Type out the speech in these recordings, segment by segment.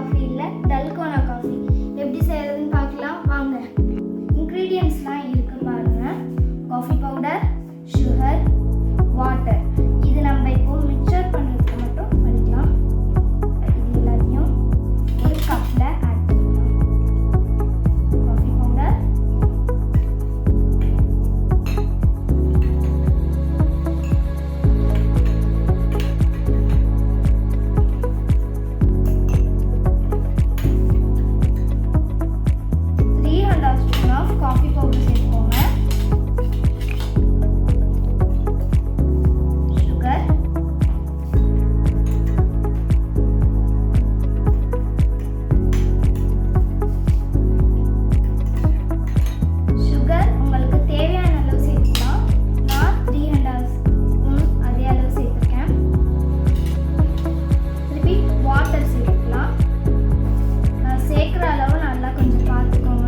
Coffee இல்லை dalgona coffee எப்படி செய்யறதுன்னு பார்க்கலாம் வாங்க. இன்க்ரீடியன்ட்ஸ்லாம் இருக்கு பாருங்க. Coffee powder, sugar, water. இது நம்ம இப்போ மிக்சர் பண்ணுறதுக்கு மட்டும் பண்ணிக்கலாம். இது எல்லாத்தையும் ஒரு கப்பில் ஆட் பண்ணிக்கலாம். காஃபி பவுடர், காஃபி பவுடர் சேர்த்துக்கோங்க. சுகர், சுகர் உங்களுக்கு தேவையான அளவு சேர்த்துக்கலாம். நான் 300 ஸ்பூன் அதே அளவு சேர்த்துருக்கேன். திருப்பி வாட்டர் சேர்த்துக்கலாம். நான் சேர்க்குற அளவு நல்லா கொஞ்சம் பார்த்துக்கோங்க.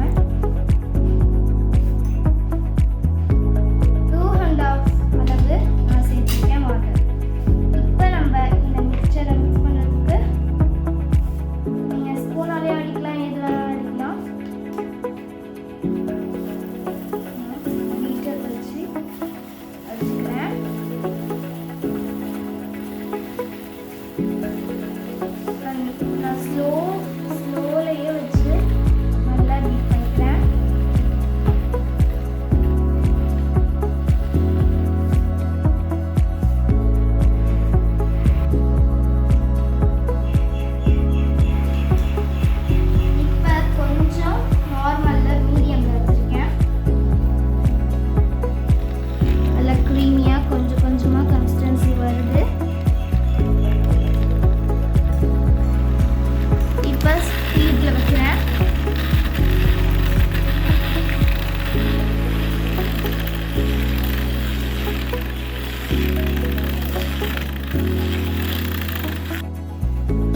ஸ்லோலையே வச்சு நல்லா பீட் பண்ணிக்கிறேன். இப்போ கொஞ்சம் நார்மலில் மீடியமில் வச்சுருக்கேன். நல்லா க்ரீமியாக கொஞ்சம் கொஞ்சமாக கன்சிஸ்டன்சி வருது. இப்போ ஸ்பீடில் வைக்கிறேன்.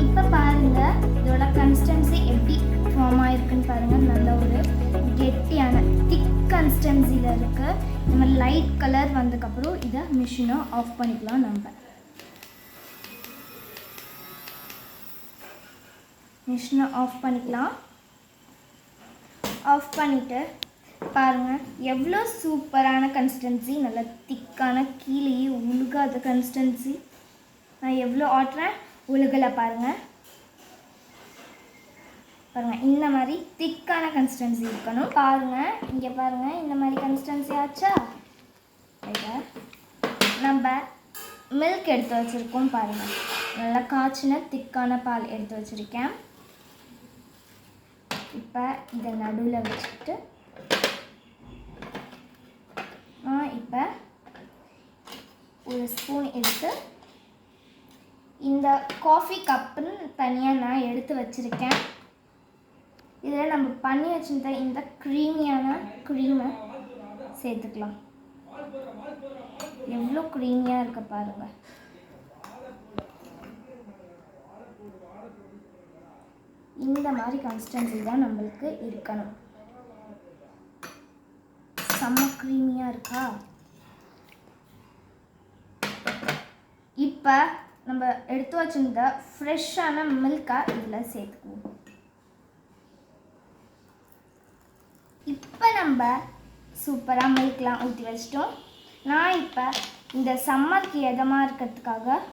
இப்போ பாருங்க இதோட கன்சிஸ்டன்சி எப்படி ஃபார்ம் ஆயிருக்குன்னு பாருங்க. நல்ல ஒரு கெட்டியான திக் கன்சிஸ்டன்சியில் இருக்கு. நம்ம லைட் கலர் வந்ததுக்கப்புறம் இதை மிஷினை ஆஃப் பண்ணிக்கலாம். நம்ம மிஷினை ஆஃப் பண்ணிக்கலாம். ஆஃப் பண்ணிவிட்டு பாருங்கள் எவ்வளோ சூப்பரான கன்சிஸ்டன்சி, நல்லா திக்கான கீழேயே உழுகாத கன்சிஸ்டன்சி. நான் எவ்வளோ ஆட்டுறேன் உழுகலை பாருங்கள். பாருங்கள் இந்த மாதிரி திக்கான கன்சிஸ்டன்சி இருக்கணும். பாருங்கள் இங்கே பாருங்கள் இந்த மாதிரி கன்சிஸ்டன்சி ஆச்சா. இதை நம்ம மில்க் எடுத்து வச்சுருக்கோம் பாருங்கள். நல்லா காய்ச்சின திக்கான பால் எடுத்து வச்சுருக்கேன். இப்போ இதை நடுவில் வச்சுட்டு இப்போ ஒரு ஸ்பூன் எடுத்து இந்த காஃபி கப்புன்னு தனியாக நான் எடுத்து வச்சுருக்கேன். இதில் நம்ம பண்ணி வச்சுருந்த இந்த க்ரீமியான க்ரீமை சேர்த்துக்கலாம். எவ்வளோ க்ரீமியாக இருக்க பாருங்கள். இந்த மாதிரி கன்சிஸ்டன்சி தான் நம்மளுக்கு இருக்கணும். செம்ம க்ரீமியாக இருக்கா. இப்போ நம்ம எடுத்து வச்சிருந்த ஃப்ரெஷ்ஷான மில்கை இதில் சேர்த்துக்குவோம். இப்போ நம்ம சூப்பராக மில்க்லாம் ஊற்றி வச்சிட்டோம். நான் இப்போ இந்த சம்மருக்கு எதமாக இருக்கிறதுக்காக